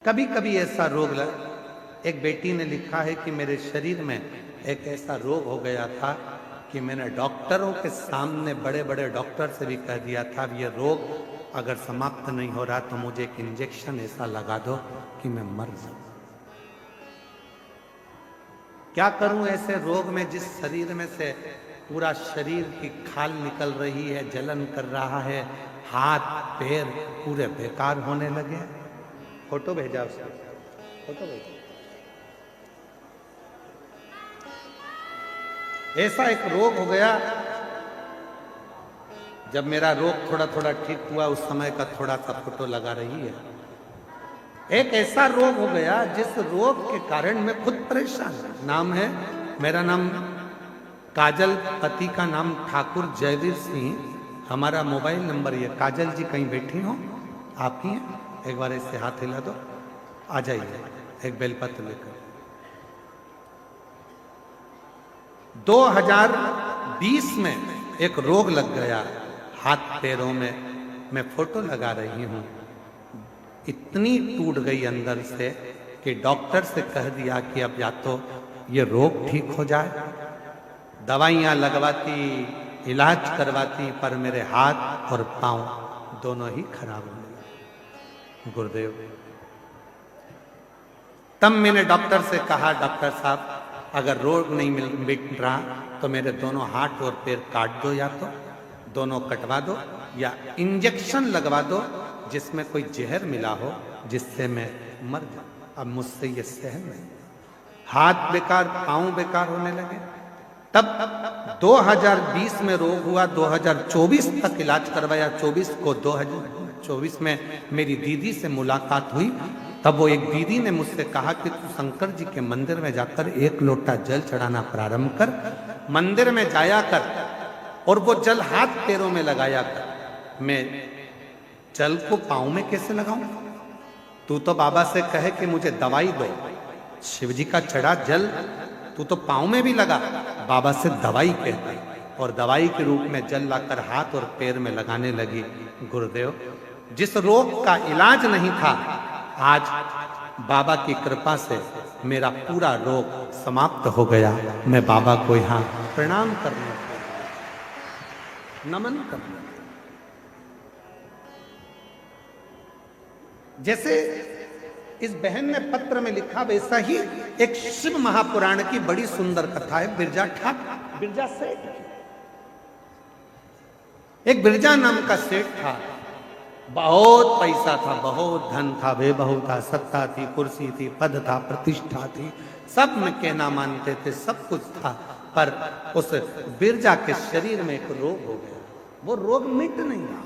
कभी कभी ऐसा रोग एक बेटी ने लिखा है कि मेरे शरीर में एक ऐसा रोग हो गया था कि मैंने डॉक्टरों के सामने बड़े बड़े डॉक्टर से भी कह दिया था ये रोग अगर समाप्त नहीं हो रहा तो मुझे एक इंजेक्शन ऐसा लगा दो कि मैं मर जाऊं। क्या करूं ऐसे रोग में जिस शरीर में से पूरा शरीर की खाल निकल रही है, जलन कर रहा है, हाथ पैर पूरे बेकार होने लगे। फोटो भेजा उसको, फोटो भेजा। ऐसा एक रोग हो गया। जब मेरा रोग थोड़ा थोड़ा ठीक हुआ उस समय का थोड़ा सा फोटो लगा रही है। एक ऐसा रोग हो गया जिस रोग के कारण मैं खुद परेशान हूं। नाम है, मेरा नाम काजल, पति का नाम ठाकुर जयवीर सिंह। हमारा मोबाइल नंबर ये। काजल जी कहीं बैठी हो? आप ही हैं? एक बार ऐसे हाथ हिला दो, आ जाइए एक बेलपत्र लेकर। 2020 में एक रोग लग गया हाथ पैरों में। मैं फोटो लगा रही हूं, इतनी टूट गई अंदर से कि डॉक्टर से कह दिया कि अब या तो ये रोग ठीक हो जाए। दवाइयां लगवाती, इलाज करवाती, पर मेरे हाथ और पांव दोनों ही खराब होने लगे। गुरुदेव, तब मैंने डॉक्टर से कहा, डॉक्टर साहब अगर रोग नहीं मिट रहा तो मेरे दोनों हाथ और पैर काट दो, या तो दोनों कटवा दो या इंजेक्शन लगवा दो जिसमें कोई जहर मिला हो जिससे मैं मर जाऊं। अब मुझसे ये सहन नहीं। हाथ बेकार, पांव बेकार होने लगे। तब 2020 में रोग हुआ, 2024 तक इलाज करवाया। 2024 में मेरी दीदी से मुलाकात हुई। तब वो एक दीदी ने मुझसे कहा कि तू शंकर जी के मंदिर में जाकर एक लोटा जल चढ़ाना प्रारंभ कर, मंदिर में जाया कर और वो जल हाथ पैरों में लगाया कर। मैं जल को पांव में कैसे लगाऊं? तू तो बाबा से कहे कि मुझे दवाई दो। शिव जी का चढ़ा जल तू तो पांव में भी लगा, बाबा से दवाई कहते, और दवाई के रूप में जल लाकर हाथ और पैर में लगाने लगी। गुरुदेव, जिस रोग का इलाज नहीं था, आज बाबा की कृपा से मेरा पूरा रोग समाप्त हो गया। मैं बाबा को यहाँ प्रणाम करने, नमन करने। जैसे इस बहन ने पत्र में लिखा, वैसा ही एक शिव महापुराण की बड़ी सुंदर कथा है। बिरजा ठाकुर, बिरजा सेठ। एक बिरजा नाम का सेठ था। बहुत पैसा था, बहुत धन था, वैभव था, सत्ता थी, कुर्सी थी, पद था, प्रतिष्ठा थी, सब में कहना मानते थे, सब कुछ था। पर उस बिरजा के शरीर में एक रोग हो गया। वो रोग मिट नहीं रहा,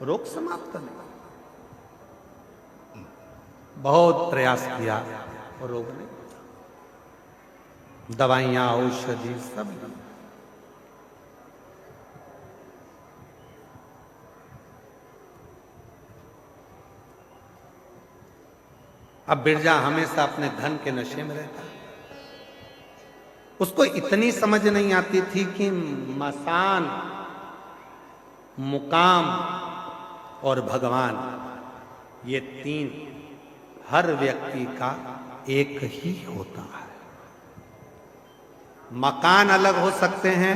रोग समाप्त नहीं। बहुत प्रयास किया और रोग नहीं, दवाइयां, औषधि सब। अब बिरजा हमेशा अपने धन के नशे में रहता। उसको इतनी समझ नहीं आती थी कि मसान, मुकाम और भगवान, ये तीन हर व्यक्ति का एक ही होता है। मकान अलग हो सकते हैं,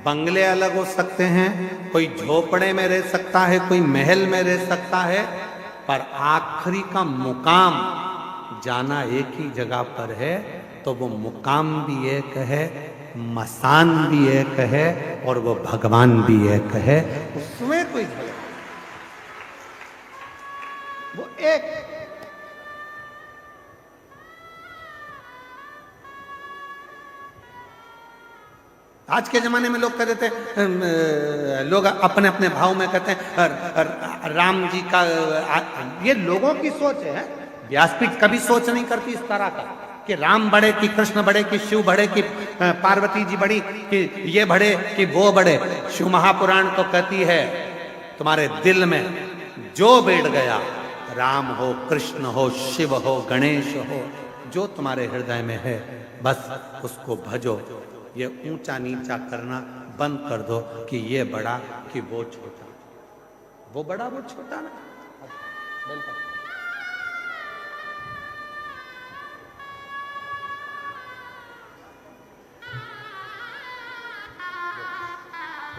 बंगले अलग हो सकते हैं, कोई झोपड़े में रह सकता है, कोई महल में रह सकता है, पर आखिरी का मुकाम जाना एक ही जगह पर है। तो वो मुकाम भी एक है, मसान भी एक है, और वो भगवान भी एक है। उसमें कोई झगड़ा, वो एक। आज के जमाने में लोग कह देते हैं, लोग अपने अपने भाव में कहते हैं राम जी का। ये लोगों की सोच है। व्यासपीठ कभी सोच नहीं करती इस तरह का कि राम बड़े कि कृष्ण बड़े कि शिव बड़े कि पार्वती जी बड़ी कि ये बड़े कि वो बड़े। शिव महापुराण तो कहती है तुम्हारे दिल में जो बैठ गया, राम हो, कृष्ण हो, शिव हो, गणेश हो, जो तुम्हारे हृदय में है बस उसको भजो। ये ऊंचा नीचा करना बंद कर दो कि ये बड़ा कि वो छोटा, वो बड़ा वो छोटा ना।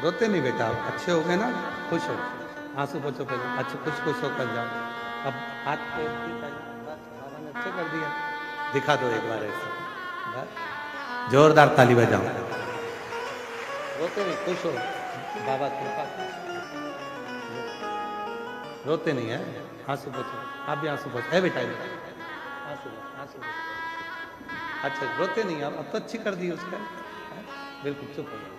रोते नहीं बेटा, अच्छे हो गए ना, खुश हो, आंसू पोछो पहले, अच्छे खुश होकर जाओ। अब हाथ पे बाबा ने अच्छे कर दिया, दिखा दो एक बार ऐसा, बस जोरदार ताली बजाओ। रोते नहीं, खुश हो, बाबा कृपा। रोते नहीं है, आंसू पोछो, आप भी आंसू पोछो, है बेटा आंसू। अच्छा रोते नहीं, अब तो अच्छी कर दी उसका, बिल्कुल चुप हो गए।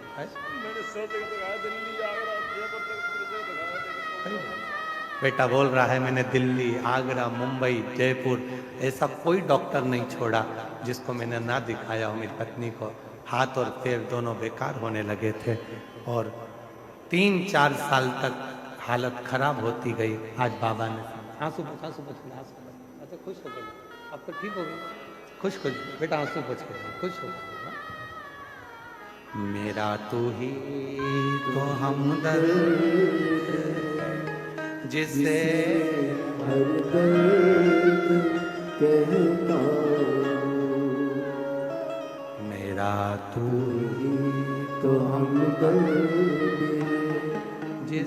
बेटा बोल रहा है मैंने दिल्ली, आगरा, मुंबई, जयपुर, ऐसा कोई डॉक्टर नहीं छोड़ा जिसको मैंने ना दिखाया हो। मेरी पत्नी को हाथ और पैर दोनों बेकार होने लगे थे और 3-4 साल तक हालत खराब होती गई। आज बाबा ने आंसू अच्छा खुश हो गए, अब तो ठीक हो गई, खुश बेटा आंसू पोछ के खुश हो गए। मेरा तू ही तो हमदर्द जिसे हर दर्द कहता, मेरा तू ही तो हमदर्द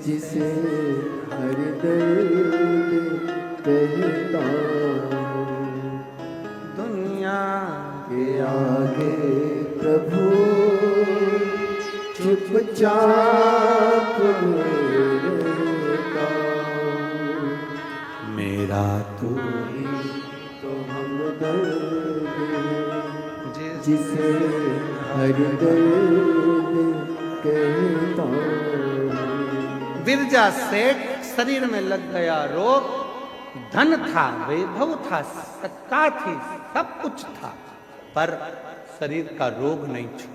जिसे हर दर्द कहता, दुनिया के आगे प्रभु चुपचाप रहता। मेरा तू ही तो हमदर्द जिसे हर दर्द कहता। बिरजा सेठ शरीर में लग गया रोग, धन था, वैभव था, सत्ता थी, सब कुछ था, पर शरीर का रोग नहीं छूटा।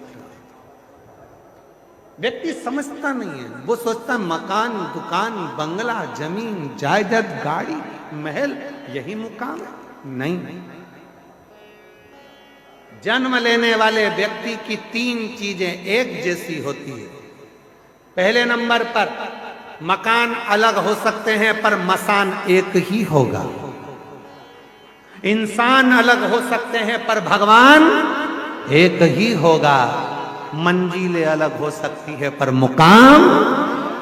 व्यक्ति समझता नहीं है, वो सोचता मकान, दुकान, बंगला, जमीन, जायदाद, गाड़ी, महल यही मुकाम है। नहीं, जन्म लेने वाले व्यक्ति की 3 चीजें एक जैसी होती है। पहले नंबर पर मकान अलग हो सकते हैं पर मसान एक ही होगा। इंसान अलग हो सकते हैं पर भगवान एक ही होगा। मंजिलें अलग हो सकती है पर मुकाम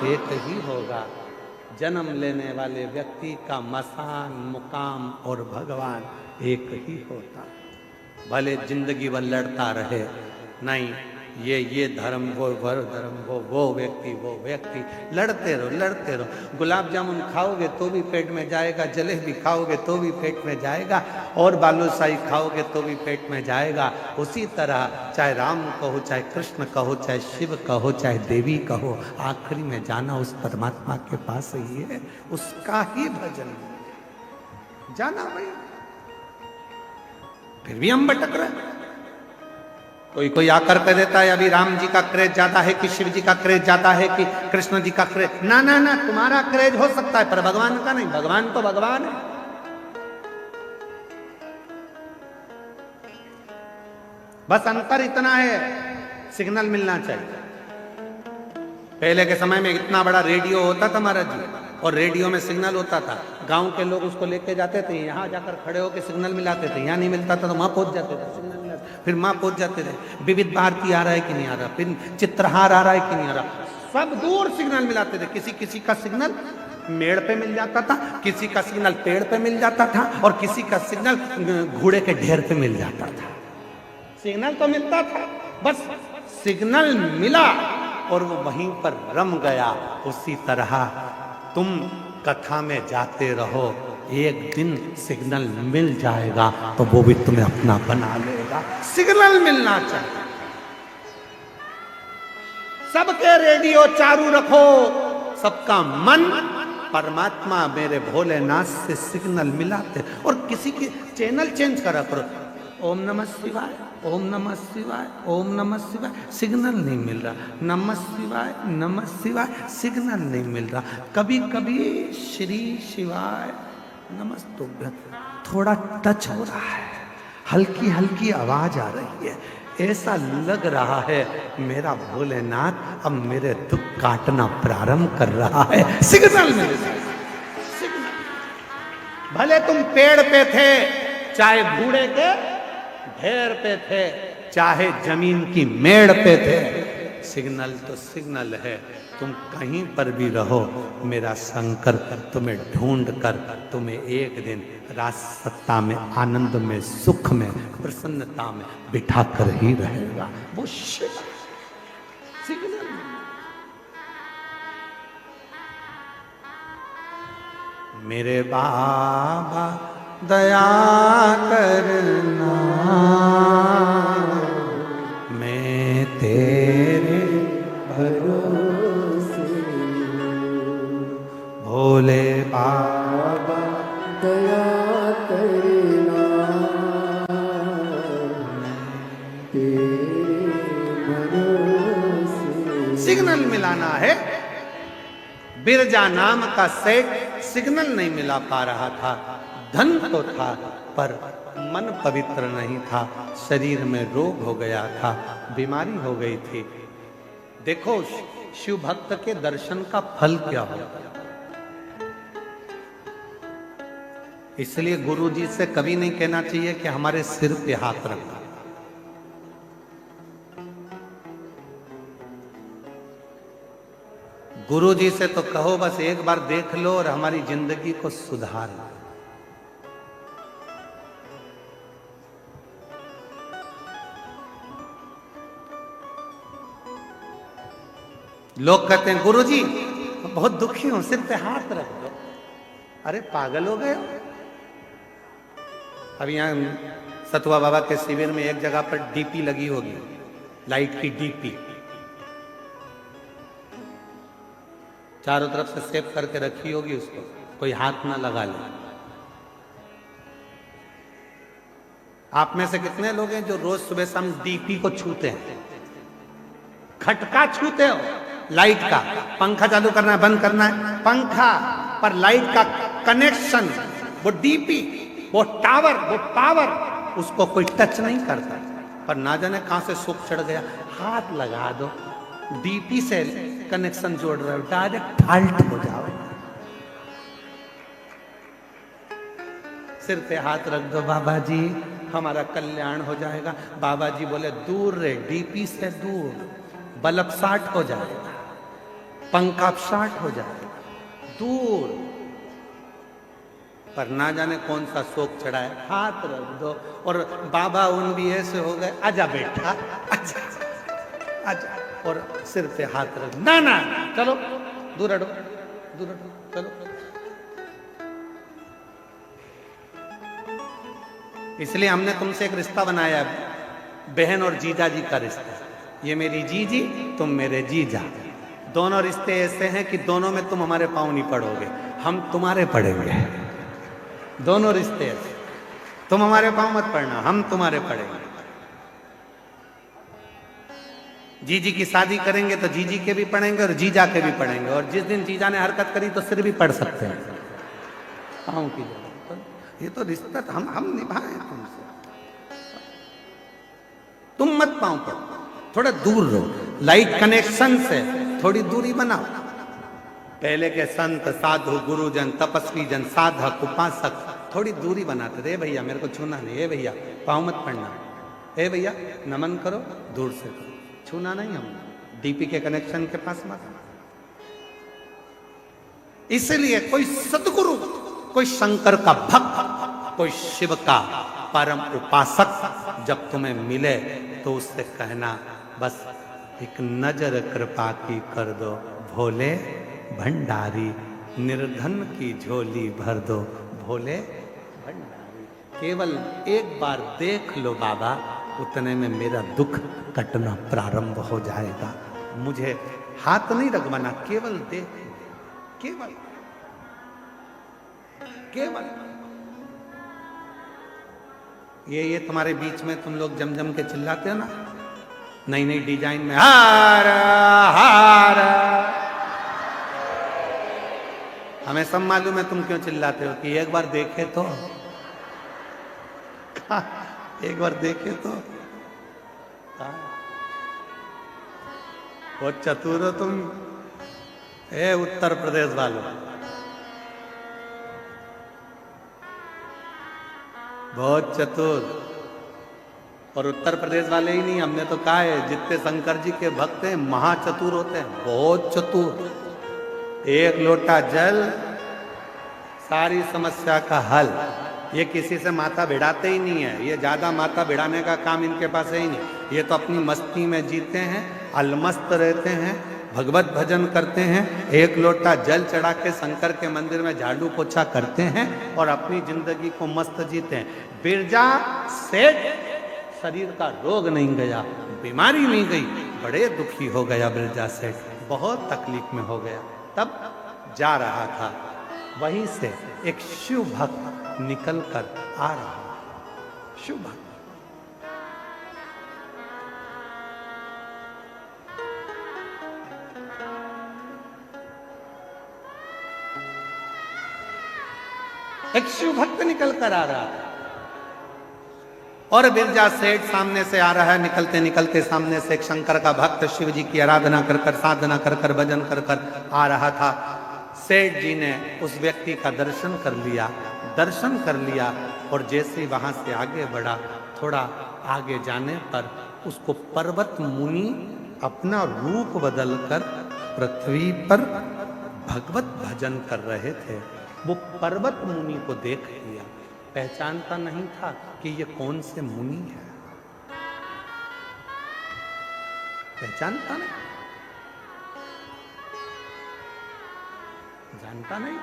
एक ही होगा। जन्म लेने वाले व्यक्ति का मसान, मुकाम और भगवान एक ही होता। भले जिंदगी भर लड़ता रहे, नहीं ये धर्म, वो धर्म, वो व्यक्ति, लड़ते रहो। गुलाब जामुन खाओगे तो भी पेट में जाएगा, जलेबी खाओगे तो भी पेट में जाएगा, और बालूशाही खाओगे तो भी पेट में जाएगा। उसी तरह चाहे राम कहो, चाहे कृष्ण कहो, चाहे शिव कहो, चाहे देवी कहो, आखिरी में जाना उस परमात्मा के पास ही है, उसका ही भजन जाना भाई। फिर भी हम भटक रहे। कोई आकर कह देता है अभी राम जी का क्रेज ज्यादा है कि शिव जी का क्रेज ज्यादा है कि कृष्ण जी का क्रेज। ना, तुम्हारा क्रेज हो सकता है पर भगवान का नहीं। भगवान तो भगवान है। बस अंतर इतना है, सिग्नल मिलना चाहिए। पहले के समय में इतना बड़ा रेडियो होता था महाराज जी, और रेडियो में सिग्नल होता था। गांव के लोग उसको लेके जाते थे, यहाँ जाकर खड़े होकर सिग्नल मिलाते थे। यहाँ नहीं मिलता था तो वहां पहुंच जाते थे, सिग्नल मिलाते, फिर वहां पहुंच जाते थे। विविध भारती आ रहा है कि नहीं आ रहा, फिर चित्रहार आ रहा है कि नहीं आ रहा, सब दूर सिग्नल मिलाते थे। किसी का सिग्नल मेड़ पे मिल जाता था, किसी का सिग्नल पेड़ पे मिल जाता था, और किसी का सिग्नल घोड़े के ढेर पे मिल जाता था। सिग्नल तो मिलता था, बस सिग्नल मिला और वो वहीं पर रम गया। उसी तरह तुम कथा में जाते रहो, एक दिन सिग्नल मिल जाएगा तो वो भी तुम्हें अपना बना लेगा। सिग्नल मिलना चाहिए। सबके रेडियो चालू रखो, सबका मन परमात्मा मेरे भोलेनाथ से सिग्नल मिलाते, और किसी की चैनल चेंज करा करो। ओम नमः शिवाय, ओम नमः शिवाय, ओम नमः शिवाय, सिग्नल नहीं मिल रहा। नमः शिवाय, नमः शिवाय, सिग्नल नहीं मिल रहा। कभी कभी श्री शिवाय नमस्तुभ्यं थोड़ा टच हो रहा है, हल्की हल्की आवाज आ रही है, ऐसा लग रहा है मेरा भोलेनाथ अब मेरे दुख काटना प्रारंभ कर रहा है। सिग्नल मिल रहा है, सिग्नल। भले तुम पेड़ पे थे, चाहे घोड़े के ढेर पे थे, चाहे जमीन की मेड़ पे थे, सिग्नल तो सिग्नल है। तुम कहीं पर भी रहो, मेरा शंकर तुम्हें ढूंढ कर तुम्हें एक दिन राज सत्ता में, आनंद में, सुख में, प्रसन्नता में बिठा कर ही रहेगा। वो शिव सिग्नल। मेरे बाबा दया करना, मैं तेरे भरोसे भोले बाबा दया करना, तेरे भरोसे। सिग्नल मिलाना है। बिरजा नाम का सेठ सिग्नल नहीं मिला पा रहा था। धन तो था पर मन पवित्र नहीं था। शरीर में रोग हो गया था, बीमारी हो गई थी। देखो शिव भक्त के दर्शन का फल क्या होता। इसलिए गुरु जी से कभी नहीं कहना चाहिए कि हमारे सिर पे हाथ रखो। गुरु जी से तो कहो बस एक बार देख लो और हमारी जिंदगी को सुधार लो। लोग कहते हैं गुरु जी बहुत दुखी हूं, सिर पे हाथ रख दो। अरे पागल हो गए हो। अब यहां सतुआ बाबा के शिविर में एक जगह पर डीपी लगी होगी, लाइट की डीपी, चारों तरफ से सेव करके रखी होगी, उसको कोई हाथ ना लगा ले। आप में से कितने लोग हैं जो रोज सुबह शाम डीपी को छूते हैं? खटका छूते हो, लाइट का। पंखा चालू करना है, बंद करना है, पंखा पर लाइट का कनेक्शन, वो डीपी, वो टावर, वो पावर, उसको कोई टच नहीं करता। पर ना जाने कहां से सुख चढ़ गया, हाथ लगा दो, डीपी से कनेक्शन जोड़ रहे हो, डायरेक्ट फाल्ट हो जाओ। सिर पे हाथ रख दो, बाबा जी हमारा कल्याण हो जाएगा। बाबा जी बोले दूर रे, डीपी से दूर, बल्ब शार्ट हो जाएगा, पंखा शार्ट हो जाएगा, दूर। पर ना जाने कौन सा शोक चढ़ा है, हाथ रख दो। और बाबा उन भी ऐसे हो गए, आजा बेटा, आजा आजा, और सिर पे हाथ रख, ना ना चलो दूर हटो, दूर हटो, चलो। इसलिए हमने तुमसे एक रिश्ता बनाया, बहन और जीजा जी का रिश्ता। ये मेरी जीजी, तुम मेरे जीजा। दोनों रिश्ते ऐसे हैं कि दोनों में तुम हमारे पांव नहीं पड़ोगे, हम तुम्हारे पड़ेंगे। दोनों रिश्ते ऐसे, तुम हमारे पांव मत पड़ना, हम तुम्हारे पड़ेंगे। जीजी की शादी करेंगे तो जीजी के भी पड़ेंगे और जीजा के भी पड़ेंगे। और जिस दिन जीजा ने हरकत करी तो सिर भी पड़ सकते हैं पांव की जगह। ये तो रिश्ता हम निभाए तुमसे। तुम मत पांव पड़ो, थोड़ा दूर रहो, लाइट कनेक्शन से थोड़ी दूरी बनाओ। पहले के संत, साधु, गुरुजन, तपस्वी जन, साधक, उपासक थोड़ी दूरी बनाते थे। भैया मेरे को छूना नहीं, है भैया पांव मत पड़ना, है भैया नमन करो, दूर से करो, छूना नहीं। हम डीपी के कनेक्शन के पास मत। इसलिए कोई सदगुरु, कोई शंकर का भक्त, कोई शिव का परम उपासक जब तुम्हें मिले तो उससे कहना बस एक नजर कृपा की कर दो, भोले भंडारी, निर्धन की झोली भर दो, भोले भंडारी। केवल एक बार देख लो बाबा, उतने में मेरा दुख कटना प्रारंभ हो जाएगा। मुझे हाथ नहीं रखवाना, केवल देख, केवल केवल ये तुम्हारे बीच में तुम लोग जम जम के चिल्लाते हो ना, नई नई डिजाइन में, हार हार। हमें सब मालूम है तुम क्यों चिल्लाते हो, कि एक बार देखे तो, एक बार देखे तो। बहुत चतुर हो तुम, ए उत्तर प्रदेश वालों, बहुत चतुर। और उत्तर प्रदेश वाले ही नहीं, हमने तो कहा है जितने शंकर जी के भक्त हैं महाचतुर होते हैं, बहुत चतुर। एक लोटा जल सारी समस्या का हल। ये किसी से माथा भिड़ाते ही नहीं है, ये ज्यादा माथा भिड़ाने का काम इनके पास है ही नहीं। ये तो अपनी मस्ती में जीते हैं, अलमस्त रहते हैं, भगवत भजन करते हैं, एक लोटा जल चढ़ा के शंकर के मंदिर में झाड़ू पोछा करते हैं और अपनी जिंदगी को मस्त जीते हैं। बिरजा सेठ शरीर का रोग नहीं गया, बीमारी नहीं गई, बड़े दुखी हो गया बिरजा सेठ, बहुत तकलीफ में हो गया। तब जा रहा था, वहीं से एक शिव भक्त निकल कर आ रहा। शिव भक्त एक शिव भक्त निकल कर आ रहा है और बिरजा सेठ सामने से आ रहा है। निकलते निकलते सामने से एक शंकर का भक्त शिव जी की आराधना कर कर, साधना कर कर, भजन कर कर आ रहा था। सेठ जी ने उस व्यक्ति का दर्शन कर लिया, दर्शन कर लिया और जैसे वहां से आगे बढ़ा, थोड़ा आगे जाने पर उसको पर्वत मुनि अपना रूप बदलकर पृथ्वी पर भगवत भजन कर रहे थे। वो पर्वत मुनि को देख लिया, पहचानता नहीं था कि ये कौन से मुनि है, पहचानता नहीं, जानता नहीं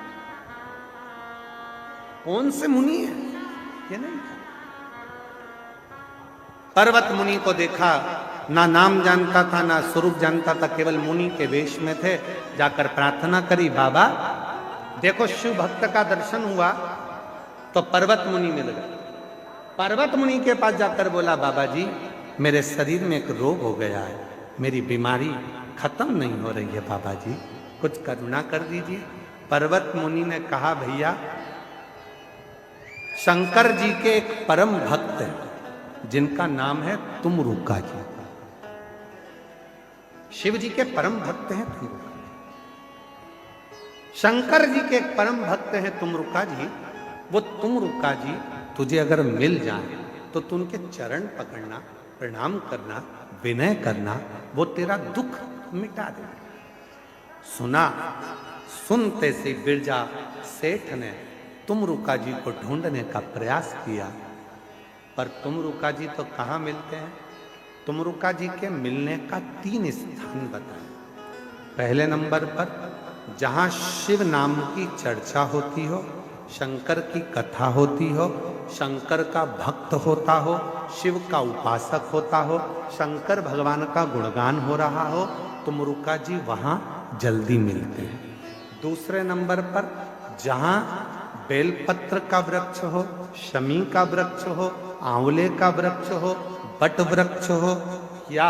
कौन से मुनि है, ये नहीं था। पर्वत मुनि को देखा, ना नाम जानता था ना स्वरूप जानता था, केवल मुनि के वेश में थे। जाकर प्रार्थना करी, बाबा देखो शिव भक्त का दर्शन हुआ तो पर्वत मुनि मिल गए। पर्वत मुनि के पास जाकर बोला, बाबा जी मेरे शरीर में एक रोग हो गया है, मेरी बीमारी खत्म नहीं हो रही है, बाबा जी कुछ करुणा कर दीजिए। पर्वत मुनि ने कहा, भैया शंकर जी के एक परम भक्त हैं जिनका नाम है तुमरुका जी। शिव जी के परम भक्त हैं तुमरुका, शंकर जी के एक परम भक्त हैं तुमरुका जी। वो तुमरुका जी तुझे अगर मिल जाए तो तू उनके चरण पकड़ना, प्रणाम करना, विनय करना, वो तेरा दुख मिटा दे। सुना, सुनते से बिरजा सेठ ने तुमरुका जी को ढूंढने का प्रयास किया, पर तुमरुका जी तो कहाँ मिलते हैं। तुमरुका जी के मिलने का 3 स्थान बताए। पहले नंबर पर जहां शिव नाम की चर्चा होती हो, शंकर की कथा होती हो, शंकर का भक्त होता हो, शिव का उपासक होता हो, शंकर भगवान का गुणगान हो रहा हो, तुमरुका जी वहां जल्दी मिलते हैं। दूसरे नंबर पर जहां बेलपत्र का वृक्ष हो, शमी का वृक्ष हो, आंवले का वृक्ष हो, बट वृक्ष हो, या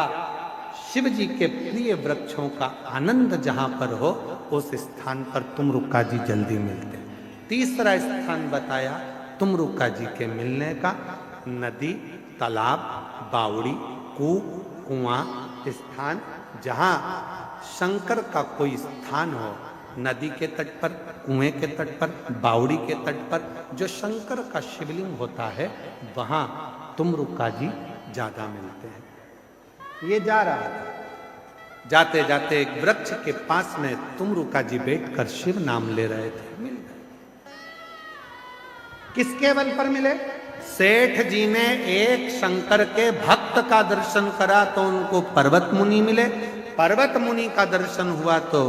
शिव जी के प्रिय वृक्षों का आनंद जहां पर हो, उस स्थान पर तुमरुका जी जल्दी मिलते हैं। तीसरा स्थान बताया तुमरुका जी के मिलने का, नदी, तालाब, बावड़ी, कुआं स्थान, जहां शंकर का कोई स्थान हो, नदी के तट पर, कुएं के तट पर, बावड़ी के तट पर जो शंकर का शिवलिंग होता है, वहां तुमरुका जी ज्यादा मिलते हैं। ये जा रहा था, जाते जाते एक वृक्ष के पास में तुमरुका जी बैठकर शिव नाम ले रहे थे, मिल गए। किसके बल पर मिले? सेठ जी ने एक शंकर के भक्त का दर्शन करा तो उनको पर्वत मुनि मिले, पर्वत मुनि का दर्शन हुआ तो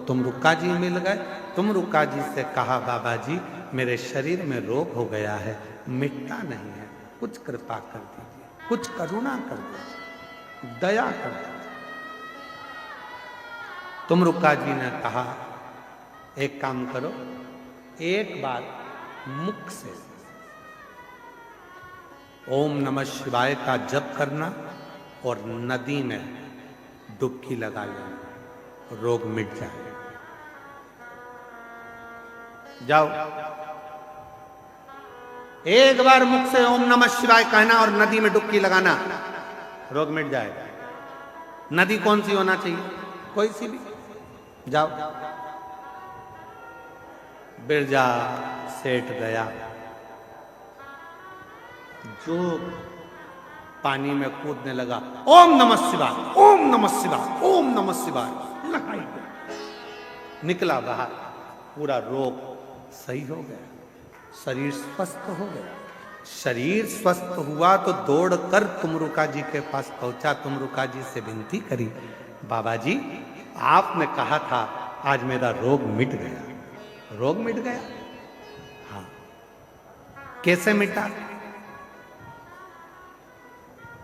तुमरुका जी मिल गए। तुमरुका जी से कहा, बाबा जी मेरे शरीर में रोग हो गया है, मिटता नहीं है, कुछ कृपा कर दीजिए, कुछ करुणा कर दीजिए, दया कर दीजिए। तुमरुका जी ने कहा, एक काम करो, एक बार मुख से ओम नमः शिवाय का जप करना और नदी में डुबकी लगा लेना, रोग मिट जाए। जाओ, एक बार मुख से ओम नमः शिवाय कहना और नदी में डुबकी लगाना, रोग मिट जाएगा। नदी कौन सी होना चाहिए? कोई सी भी। जाओ। बिरजा सेठ गया, जो पानी में कूदने लगा, ओम नमः शिवाय, ओम नमः शिवाय, ओम नमः शिवाय, नहाई गया, निकला बाहर, पूरा रोग सही हो गया, शरीर स्वस्थ हो गया। शरीर स्वस्थ हुआ तो दौड़कर तुमरुका जी के पास पहुंचा, तुमरुका जी से विनती करी, बाबा जी आपने कहा था आज मेरा रोग मिट गया। रोग मिट गया? हाँ। कैसे मिटा?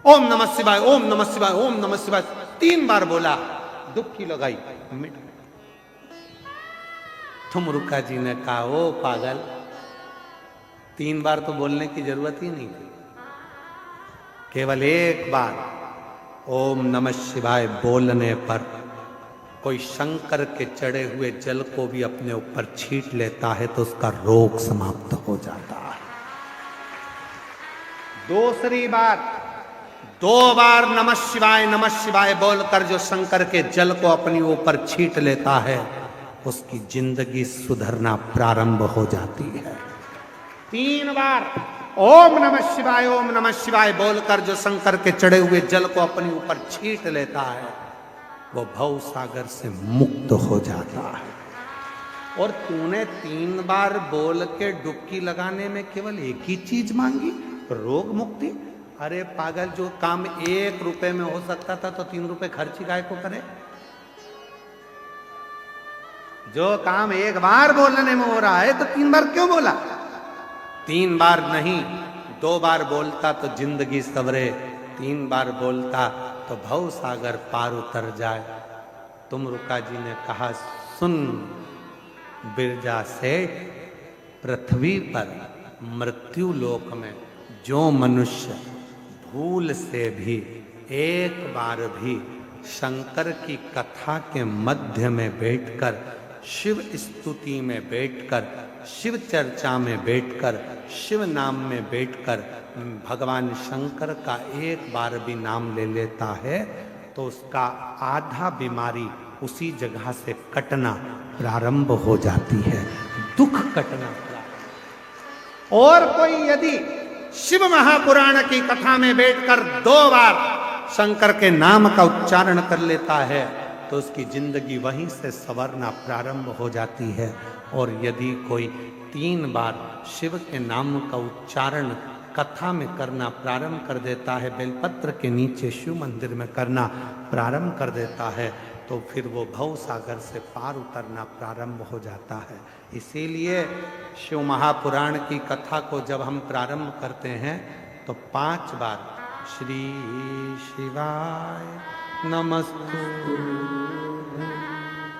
ओम नमः शिवाय, ओम नमः शिवाय, ओम नमः शिवाय 3 बार बोला, डुबकी लगाई, मिट गया। तुमरुका जी ने कहा, ओ पागल, 3 बार तो बोलने की जरूरत ही नहीं थी, केवल 1 बार ओम नमः शिवाय बोलने पर कोई शंकर के चढ़े हुए जल को भी अपने ऊपर छींट लेता है तो उसका रोग समाप्त हो जाता है। दूसरी बार 2 बार नमः शिवाय बोलकर जो शंकर के जल को अपने ऊपर छींट लेता है उसकी जिंदगी सुधरना प्रारंभ हो जाती है। 3 बार ओम नमः शिवाय बोलकर जो शंकर के चढ़े हुए जल को अपने ऊपर छींट लेता है वो भव सागर से मुक्त हो जाता है। और तूने 3 बार बोल के डुबकी लगाने में केवल एक ही चीज मांगी, रोग मुक्ति। अरे पागल, जो काम 1 रुपए में हो सकता था तो 3 रुपए खर्ची गाय को करे। जो काम 1 बार बोलने में हो रहा है तो 3 बार क्यों बोला? 3 बार नहीं, 2 बार बोलता तो जिंदगी सवरे, 3 बार बोलता तो भव सागर पार उतर जाए। तुमरुका जी ने कहा, सुन बिरजा सेठ, पृथ्वी पर मृत्यु लोक में जो मनुष्य भूल से भी 1 बार भी शंकर की कथा के मध्य में बैठकर, शिव स्तुति में बैठकर, शिव चर्चा में बैठकर, शिव नाम में बैठकर भगवान शंकर का 1 बार भी नाम ले लेता है तो उसका आधा बीमारी उसी जगह से कटना प्रारंभ हो जाती है, दुख कटना प्रारंभ। और कोई यदि शिव महापुराण की कथा में बैठकर 2 बार शंकर के नाम का उच्चारण कर लेता है तो उसकी जिंदगी वहीं से संवरना प्रारंभ हो जाती है। और यदि कोई 3 बार शिव के नाम का उच्चारण कथा में करना प्रारंभ कर देता है, बेलपत्र के नीचे शिव मंदिर में करना प्रारंभ कर देता है, तो फिर वो भव सागर से पार उतरना प्रारंभ हो जाता है। इसीलिए शिव महापुराण की कथा को जब हम प्रारंभ करते हैं तो 5 बार श्री शिवाय नमस्तु,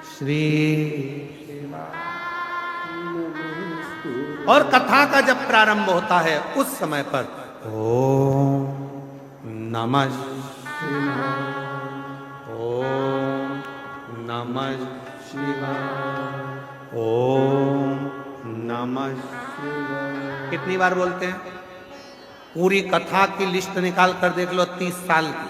श्री और कथा का जब प्रारंभ होता है उस समय पर ओम नमः शिवाय, ओम नमः शिवाय, ओम नमः शिवाय। कितनी बार बोलते हैं? पूरी कथा की लिस्ट निकाल कर देख लो, 30 साल की।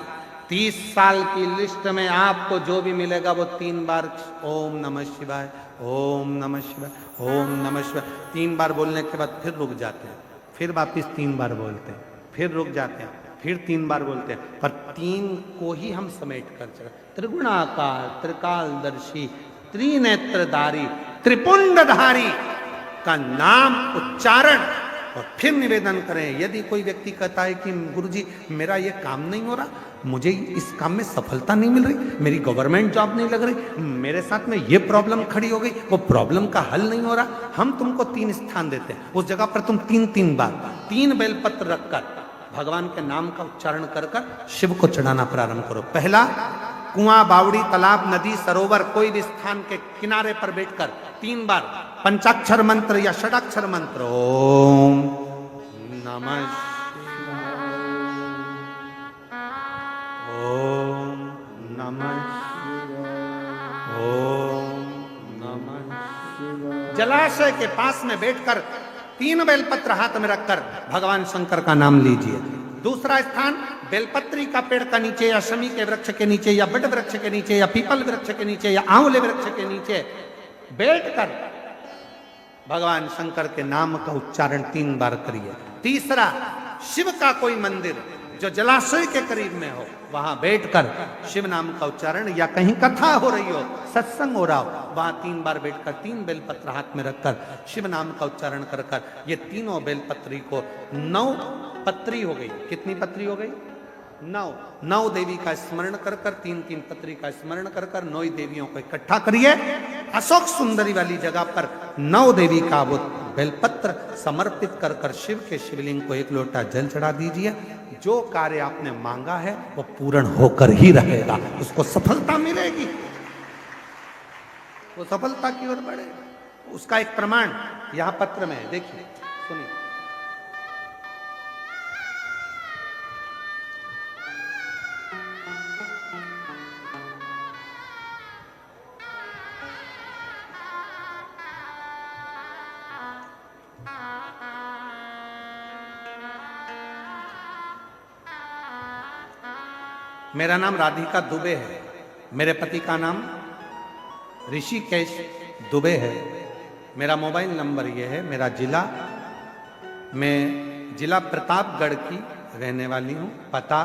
30 साल की लिस्ट में आपको जो भी मिलेगा वो 3 बार ओम नमः शिवाय, ओम नमः शिवाय, ओम नमः शिवाय 3 बार बोलने के बाद फिर रुक जाते हैं, फिर वापिस 3 बार बोलते हैं, फिर रुक जाते हैं, फिर 3 बार बोलते हैं। पर 3 को ही हम समेट कर चले, त्रिगुणाकार, त्रिकालदर्शी, त्रिनेत्रधारी, त्रिपुंडधारी का नाम उच्चारण। और फिर निवेदन करें, यदि कोई व्यक्ति कहता है कि गुरुजी मेरा ये काम नहीं हो रहा, मुझे इस काम में सफलता नहीं मिल रही, मेरी गवर्नमेंट जॉब नहीं लग रही, मेरे साथ में ये प्रॉब्लम खड़ी हो गई, वो प्रॉब्लम का हल नहीं हो रहा, हम तुमको 3 स्थान देते हैं, उस जगह पर तुम 3 बार 3 बेलपत्र रखकर भगवान के नाम का उच्चारण कर शिव को चढ़ाना प्रारंभ करो। पहला, कुआं, बावड़ी, तालाब, नदी, सरोवर, कोई भी स्थान के किनारे पर बैठकर 3 बार पंचाक्षर मंत्र या षडाक्षर मंत्र ओम नमः शिवाय, ओम नमः शिवाय, ओम नमः शिवाय। जलाशय के पास में बैठकर 3 बेलपत्र हाथ में रखकर भगवान शंकर का नाम लीजिए। दूसरा स्थान, बेलपत्री का पेड़ का नीचे या शमी के वृक्ष के नीचे या बट वृक्ष के नीचे या पीपल वृक्ष के नीचे या आंवले वृक्ष के नीचे बैठकर भगवान शंकर के नाम का उच्चारण 3 बार करिए। तीसरा, शिव का कोई मंदिर जो जलाशय के करीब में हो, वहां बैठकर शिव नाम का उच्चारण, या कहीं कथा हो रही हो, सत्संग हो रहा हो, वहां 3 बार बैठकर 3 बेलपत्र हाथ में रखकर शिव नाम का उच्चारण कर कर ये तीनों बेलपत्री को 9 पत्री हो गई। कितनी पत्री हो गई? 9 देवी का स्मरण कर कर 3 पत्री का स्मरण कर कर 9 देवियों को इकट्ठा करिए। अशोक सुंदरी वाली जगह पर 9 देवी का वो बेलपत्र समर्पित कर कर शिव के शिवलिंग को 1 लोटा जल चढ़ा दीजिए। जो कार्य आपने मांगा है वो पूर्ण होकर ही रहेगा, उसको सफलता मिलेगी, वो सफलता की ओर बढ़ेगा। उसका एक प्रमाण यहां पत्र में है, देखिए सुनिए। मेरा नाम राधिका दुबे है, मेरे पति का नाम ऋषिकेश दुबे है। मेरा मोबाइल नंबर ये है, मेरा जिला, मैं जिला प्रतापगढ़ की रहने वाली हूँ। पता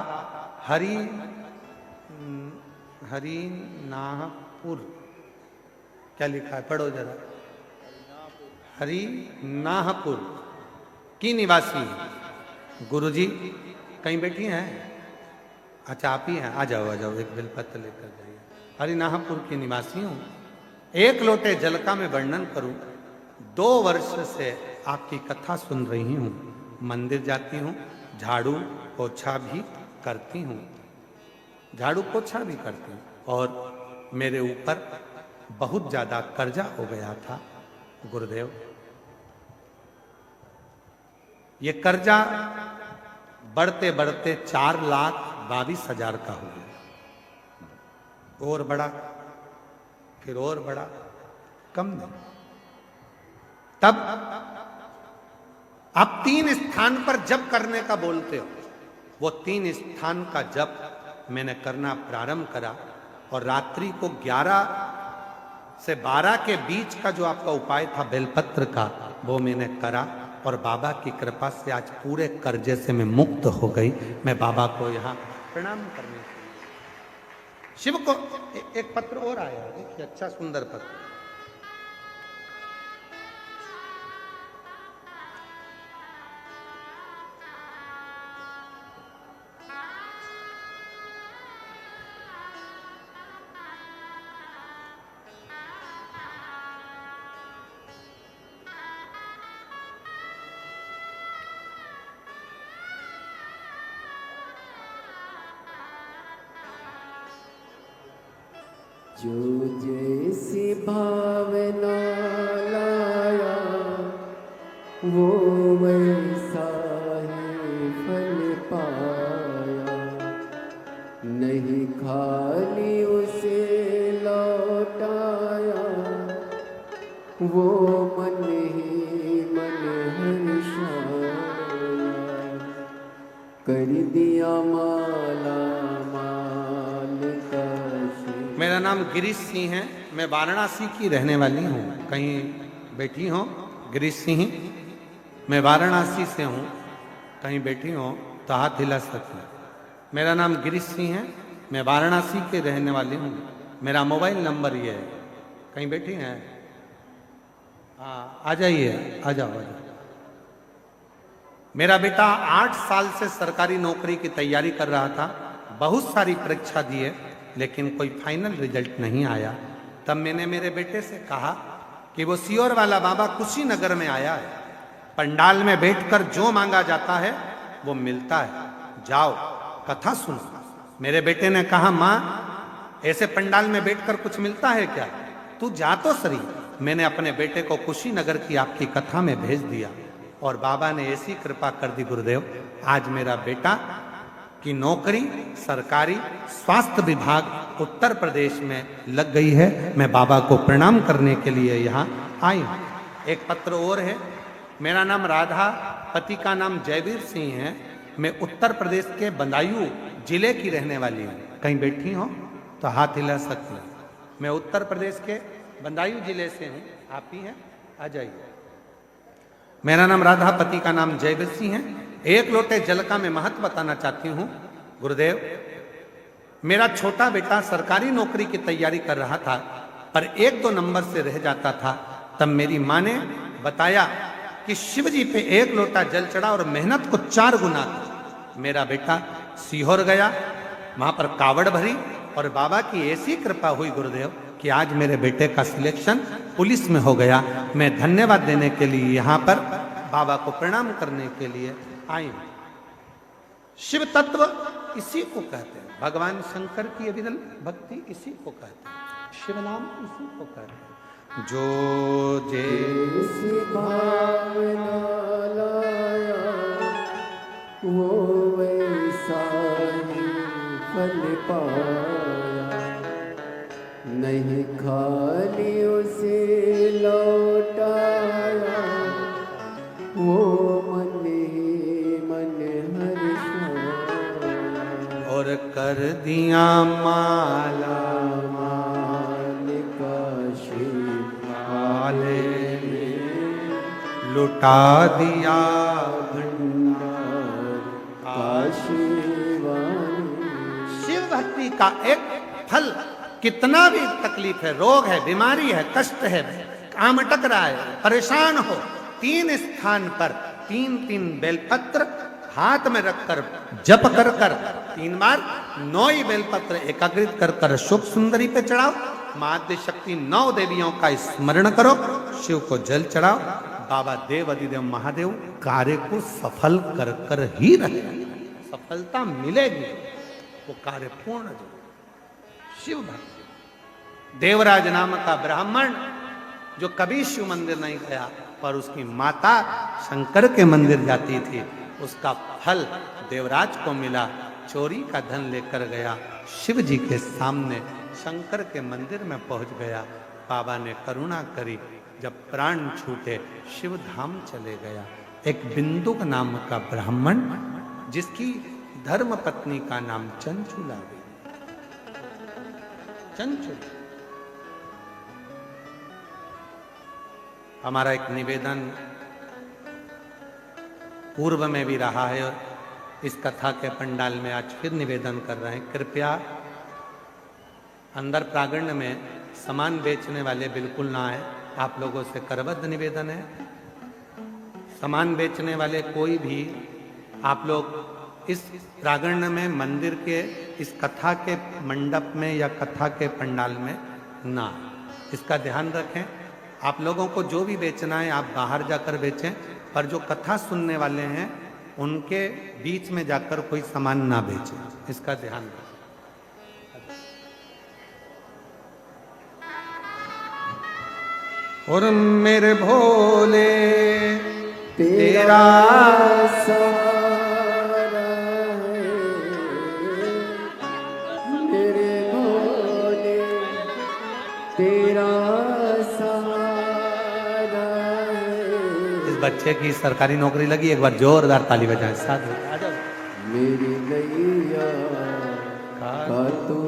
हरिनाहपुर, क्या लिखा है पढ़ो जरा। हरिनाहपुर की निवासी हूँ। गुरुजी कहीं बैठी हैं? अच्छा आप ही हैं, आ जाओ आ जाओ, एक बेलपत्र लेकर जाइए। हरिनाहपुर की निवासी हूँ। 1 लोटे जल का मैं वर्णन करूं, 2 वर्ष से आपकी कथा सुन रही हूँ। मंदिर जाती हूँ, झाड़ू पोछा भी करती हूँ, झाड़ू पोछा भी करती हूँ। और मेरे ऊपर बहुत ज्यादा कर्जा हो गया था गुरुदेव। ये कर्जा बढ़ते बढ़ते 4,22,000 का हो गया। और बढ़ा, फिर और बढ़ा, कम नहीं। तब आप 3 स्थान पर जप करने का बोलते हो, वो 3 स्थान का जप मैंने करना प्रारंभ करा। और रात्रि को 11 से 12 के बीच का जो आपका उपाय था बेलपत्र का, वो मैंने करा। और बाबा की कृपा से आज पूरे कर्जे से मैं मुक्त हो गई। मैं बाबा को यहाँ प्रणाम करने के लिए, शिव को एक पत्र और आया, देखिए अच्छा सुंदर पत्र। जो जैसी भावना लाया वो वैसा ही फल पाया। नहीं खाली उसे लौटाया, वो मन ही मन हर्षाया। कर दिया माला माल का। मेरा नाम गिरीश सिंह है, मैं वाराणसी की रहने वाली हूँ। कहीं बैठी हो गिरीश सिंह? मैं वाराणसी से हूँ, कहीं बैठी हो तो हाथ हिला सकते हैं। मेरा नाम गिरीश सिंह है, मैं वाराणसी के रहने वाली हूँ। मेरा मोबाइल नंबर ये है। कहीं बैठी हैं? हाँ आ जाइए, आ जाओ आ जाओ। मेरा बेटा 8 साल से सरकारी नौकरी की तैयारी कर रहा था, बहुत सारी परीक्षा दी है, लेकिन कोई फाइनल रिजल्ट नहीं आया। तब मैंने मेरे बेटे से कहा कि वो सियोर वाला बाबा कुशीनगर में आया है, पंडाल में बैठकर जो मांगा जाता है वो मिलता है, जाओ कथा सुनो। मेरे बेटे ने कहा माँ ऐसे पंडाल में बैठकर कुछ मिलता है क्या, तू जा तो सही। मैंने अपने बेटे को कुशीनगर की आपकी कथा में भेज दिया और बाबा ने ऐसी कृपा कर दी गुरुदेव, आज मेरा बेटा की नौकरी सरकारी स्वास्थ्य विभाग उत्तर प्रदेश में लग गई है। मैं बाबा को प्रणाम करने के लिए यहाँ आई हूँ। एक पत्र और है। मेरा नाम राधा, पति का नाम जयवीर सिंह है। मैं उत्तर प्रदेश के बदायूं जिले की रहने वाली हूँ। कहीं बैठी हो तो हाथ हिला सकती हूँ। मैं उत्तर प्रदेश के बदायूं जिले से हूँ, आप ही हैं, आ जाइए। मेरा नाम राधा, पति का नाम जयवीर सिंह है। एक लोटे जल का मैं महत्व बताना चाहती हूं। गुरुदेव, मेरा छोटा बेटा सरकारी नौकरी की तैयारी कर रहा था, पर 1-2 नंबर से रह जाता था। तब मेरी माँ ने बताया कि शिव जी पे 1 लोटा जल चढ़ा और मेहनत को 4 गुना कर। मेरा बेटा सीहोर गया, वहां पर कावड़ भरी और बाबा की ऐसी कृपा हुई गुरुदेव कि आज मेरे बेटे का सिलेक्शन पुलिस में हो गया। मैं धन्यवाद देने के लिए यहाँ पर बाबा को प्रणाम करने के लिए आई हूं। शिव तत्व इसी को कहते हैं, भगवान शंकर की अविरल भक्ति इसी को कहते हैं, शिव नाम इसी को कहते हैं। जो जैसी भावना लाया वो वैसा ही फल पाया, नहीं खाली उसे लौटाया वो मन ही मन हर्षाया। और कर दिया माला माल का माले लुटा दिया भंडार काशीवाणी। शिव भक्ति का एक फल, कितना भी तकलीफ है, रोग है, बीमारी है, कष्ट है, काम अटक रहा है, परेशान हो, 3 स्थान पर 3-3 बेलपत्र हाथ में रखकर जप कर 3 बार 9 ही बेलपत्र एकाग्रित कर शुभ सुंदरी पे चढ़ाओ। मां आद्य शक्ति 9 देवियों का स्मरण करो, शिव को जल चढ़ाओ। बाबा देव अधिदेव महादेव कार्य को सफल कर ही रहे, सफलता मिलेगी, वो कार्य पूर्ण जो शिव भक्ति। देवराज नाम का ब्राह्मण जो कभी शिव मंदिर नहीं गया पर उसकी माता शंकर के मंदिर जाती थी, उसका फल देवराज को मिला। चोरी का धन लेकर गया, शिव जी के सामने शंकर के मंदिर में पहुंच गया। बाबा ने करुणा करी, जब प्राण छूटे शिव धाम चले गया। एक बिंदुक नाम का ब्राह्मण जिसकी धर्म पत्नी का नाम चंचुला थी। चंचुल, हमारा एक निवेदन पूर्व में भी रहा है और इस कथा के पंडाल में आज फिर निवेदन कर रहे हैं, कृपया अंदर प्रांगण में सामान बेचने वाले बिल्कुल ना आए। आप लोगों से करबद्ध निवेदन है, सामान बेचने वाले कोई भी आप लोग इस प्रांगण में मंदिर के इस कथा के मंडप में या कथा के पंडाल में ना, इसका ध्यान रखें। आप लोगों को जो भी बेचना है आप बाहर जाकर बेचें, पर जो कथा सुनने वाले हैं उनके बीच में जाकर कोई सामान ना बेचें, इसका ध्यान रखें। और मेरे भोले तेरा सहारा है, मेरे भोले तेरा सहारा है। इस बच्चे की सरकारी नौकरी लगी, एक बार जोरदार ताली बजाएं साथ में। मेरी नैया का तू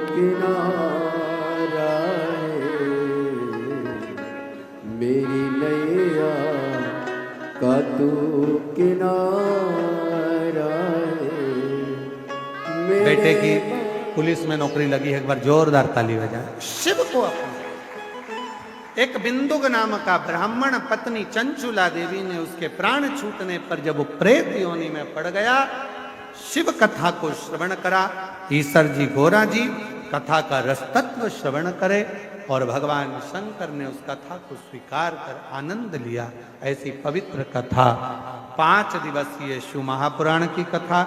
किनारा है, मेरी नैया का तू किनारा है। बेटे की पुलिस में नौकरी लगी है, एक बार जोरदार ताली बजाएं। शिव को अपना एक बिंदुक नाम का ब्राह्मण पत्नी चंचुला देवी ने उसके प्राण छूटने पर जब वो प्रेत योनि में पड़ गया, शिव कथा को श्रवण करा। ईश्वर जी गोरा जी कथा का रसतत्व श्रवण करे और भगवान शंकर ने उस कथा को स्वीकार कर आनंद लिया। ऐसी पवित्र कथा 5 दिवसीय शिव महापुराण की कथा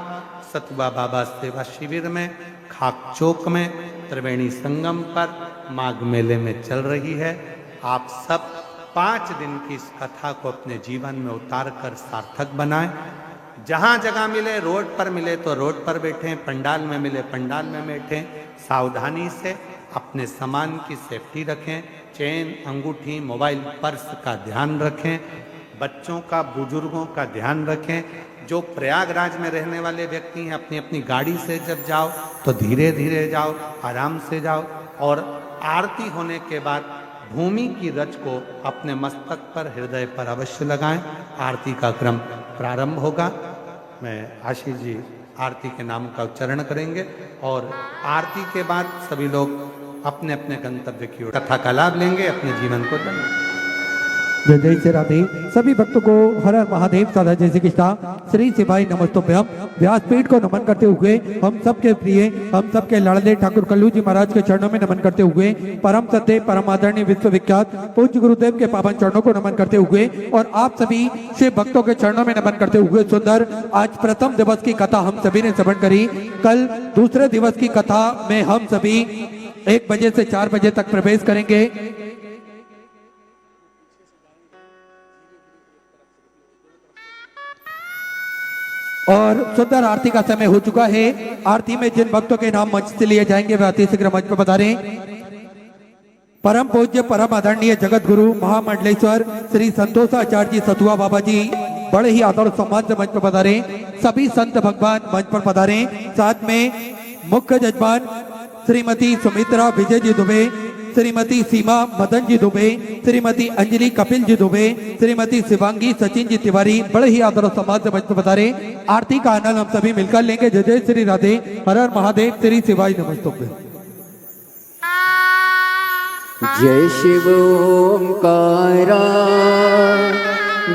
सतुबा बाबा सेवा शिविर में खाक चौक में त्रिवेणी संगम पर माघ मेले में चल रही है। आप सब 5 दिन की इस कथा को अपने जीवन में उतार कर सार्थक बनाएं। जहां जगह मिले, रोड पर मिले तो रोड पर बैठें, पंडाल में मिले पंडाल में बैठें। सावधानी से अपने सामान की सेफ्टी रखें, चेन, अंगूठी, मोबाइल, पर्स का ध्यान रखें, बच्चों का, बुजुर्गों का ध्यान रखें। जो प्रयागराज में रहने वाले व्यक्ति हैं, अपनी अपनी गाड़ी से जब जाओ तो धीरे धीरे जाओ, आराम से जाओ। और आरती होने के बाद भूमि की रज को अपने मस्तक पर, हृदय पर अवश्य लगाएं। आरती का क्रम प्रारंभ होगा। मैं आशीष जी आरती के नाम का उच्चारण करेंगे और आरती के बाद सभी लोग अपने अपने गंतव्य की ओर कथा का लाभ लेंगे, अपने जीवन को धन्य। जय जय श्री राधे। सभी भक्तों को हर हर महादेव सदा जय श्री कृष्णा श्री शिवाय नमस्तुभ्यम। व्यासपीठ को नमन करते हुए हम सबके प्रिय, हम सबके लाडले ठाकुर कल्लू जी महाराज के चरणों में नमन करते हुए परम सत्य परम आदरणीय विश्वविख्यात पूज्य गुरुदेव के पावन चरणों को नमन करते हुए और आप सभी शिव भक्तों के चरणों में नमन करते हुए सुंदर आज प्रथम दिवस की कथा हम सभी ने श्रवण करी। कल दूसरे दिवस की कथा में हम सभी 1 बजे से 4 बजे तक प्रवेश करेंगे। और सुंदर आरती का समय हो चुका है। आरती में जिन भक्तों के नाम मंच से लिए जाएंगे वे अति शीघ्र मंच पर पधारें। परम पूज्य परम आदरणीय जगत गुरु महामंडलेश्वर श्री संतोषाचार्य जी सतुआ बाबा जी बड़े ही आदर सम्मान से मंच पर पधारें। सभी संत भगवान मंच पर पधारें। साथ में मुख्य जजमान श्रीमती सुमित्रा विजय जी दुबे, श्रीमती सीमा मदन जी दुबे, श्रीमती अंजलि कपिल जी दुबे, श्रीमती शिवांगी सचिन जी तिवारी बड़े ही आदर और सम्मान से मंच पर पधारे। आरती का आनंद हम सभी मिलकर लेंगे। जय जय श्री राधे। हर हर महादेव। श्री शिवाय नमस्तुभ्यं। जय शिव ओंकारा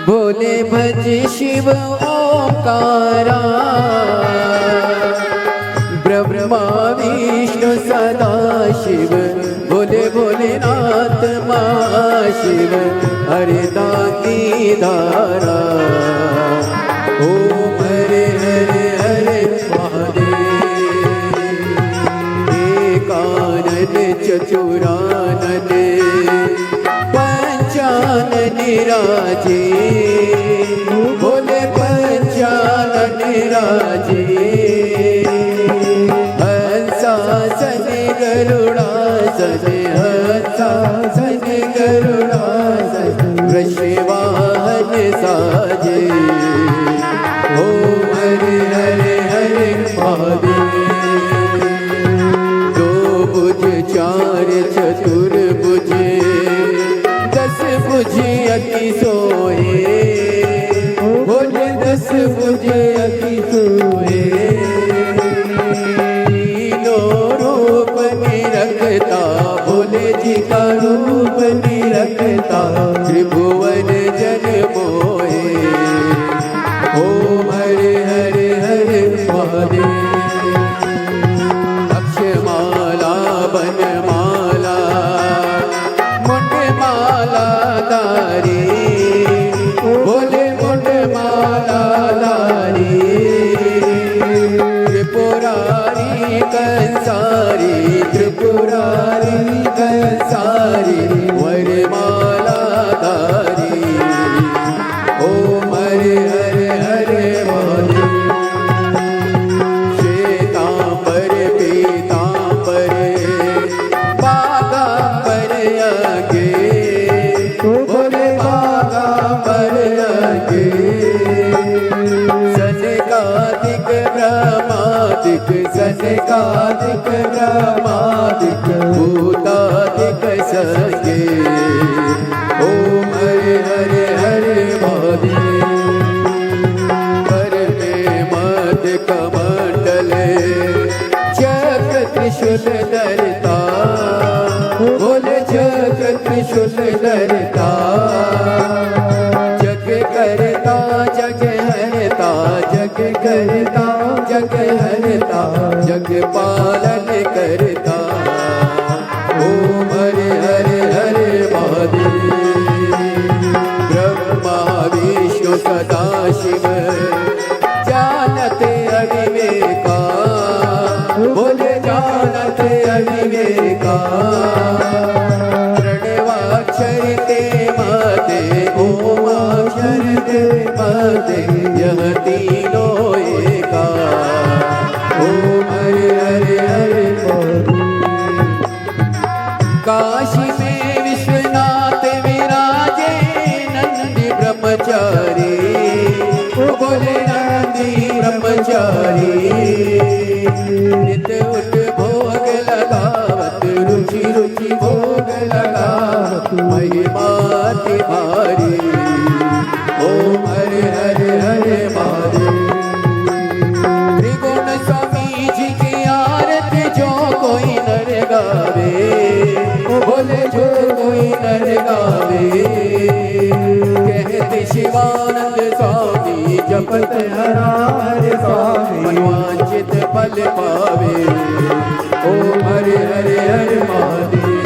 बोले भज शिव ओंकारा ब्रह्मा विष्णु सदा शिव बोले भोलेनाथ महाशिव हरे दानी दारा ओम हरे हरे हरे महादेव एकानन चतुरानन पंचानन राजे बोले पंचानन राजे हंसासन गरुड़ासन हंसासन गरुड़ासन वृषवाहन साजे ओम हरे हरे हरे महादेव दो भुज चार चतुर्भुज 10 भुज अति सोए बोले 10 भुज अति सोए रूप निरखता भोले जी का रूप निरखता त्रिभुवन जन मोहे ओम हरे हरे हरे महादेव अक्षमाला बनमाला मुंडमाला दारी बोले मुंडमाला दारी त्रिपुरारी कंसारी त्रिपुरारी कंसारी वरमाला दारी ओम हरे हरे हरे महादेव श्वेतांबर पीतांबर बागांबर आगे बोले बागांबर आगे सनकादिक ब्रह्मादिक सनकादिक ब्रह्मादिक भूतादिक संगे ओम हरे हरे हरे महादेव कर में मध्य कमंडल चक्र त्रिशूल धरता बोले चक्र त्रिशूल धरता जग करता जग हरता जग करता जग हरता जग पालन करता ओम हरे हरे हरे महादेव ब्रह्मा विष्णु सदा शिव जानते अविवेका बोले जानते अविवेका प्रणवाक्षर ते माते ओमाक्षर ते माते यह तीनों एका ओम हरे हरे हरे काशी में विश्वनाथ विराजे नंदी ब्रह्मचारी बोले नंदी ब्रह्मचारी नित उठ भोग लगावत रुचि रुचि भोग लगावत महिमा तुम्हारी ओम हरे हरे हरे महादेव हरे स्वामी मनवांचित फल पावे। ओम हरे हरे हरे महादेव।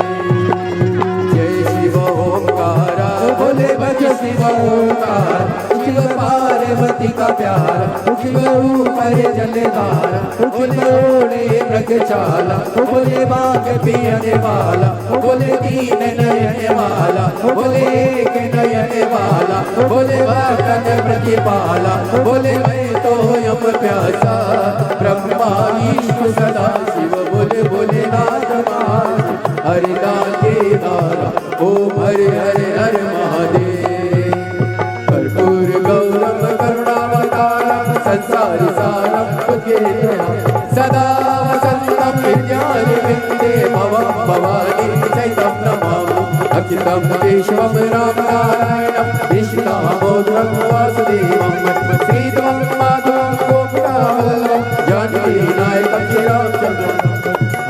जय शिव ओंकार बोले भज शिव ओंकार। शिव पार्वती का प्यार शिव ऊपर जलधारा बोले ओढ़े मृगशाला बोले बाग पियने वाला बोले दीन नयन वाला बोले एक नयन वाला बोले भक्तन प्रतिपाला बोले मैं तो यम प्यासा ब्रह्मा विष्णु सदा शिव बोले बोले नाथ महादेव। हरि नाम के नारा ओम हरे हरे हरे महादेव। कर्पूर गौरम करुणावतारम संसार सारम सदा वसंतम विज्ञान विंदे भवम भवानी चैतम नमामि। अच्युतम केशवम राम नारायणम कृष्णामोदरम वासुदेवम श्रीधरम माधवम गोपिकावल्लभम जानकी नायकम श्री रामचंद्रम।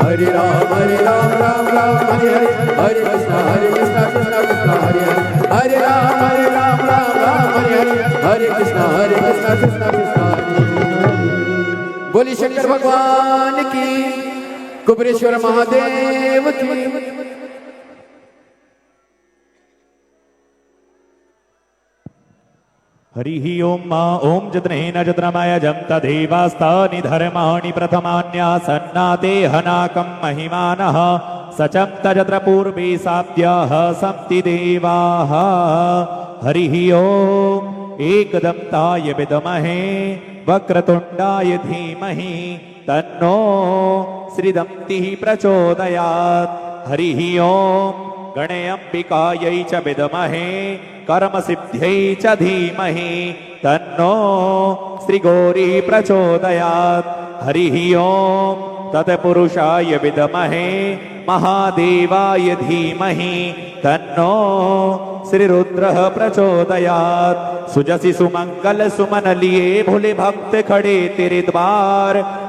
हरे राम राम राम हरे हरे हरे कृष्णा कृष्णा कृष्णा हरे हरे हरे राम राम हरे हरे हरे कृष्णा कृष्णा कृष्णा हरे हरे। बोली शंकर भगवान की कुबेरेश्वर महादेव की। हरिः ओम मा ओम जत्नेन जत्रमयजं तदेवास्तानि धर्माणि प्रथमान्यासन्नाते हनाकं महिमानः सचं तजत्र पूर्वे साप्याः सन्ति देवाः। हरिः ओम एकदन्ताय विद्महे वक्रतुण्डाय धीमहि तन्नो श्रीदन्तिः प्रचोदयात्। हरिः ओम गणेऽम्बिकायै च विद्महे कर्मसिद्ध्यै च धीमहि तन्नो श्रीगौरी प्रचोदयात्। हरिः ओम तत्पुरुषाय विद्महे महादेवाय धीमहि तन्नो श्रीरुद्रः प्रचोदयात्। सुजसि सुमंगल सुमन लिए भोले भक्त खड़े तेरे द्वार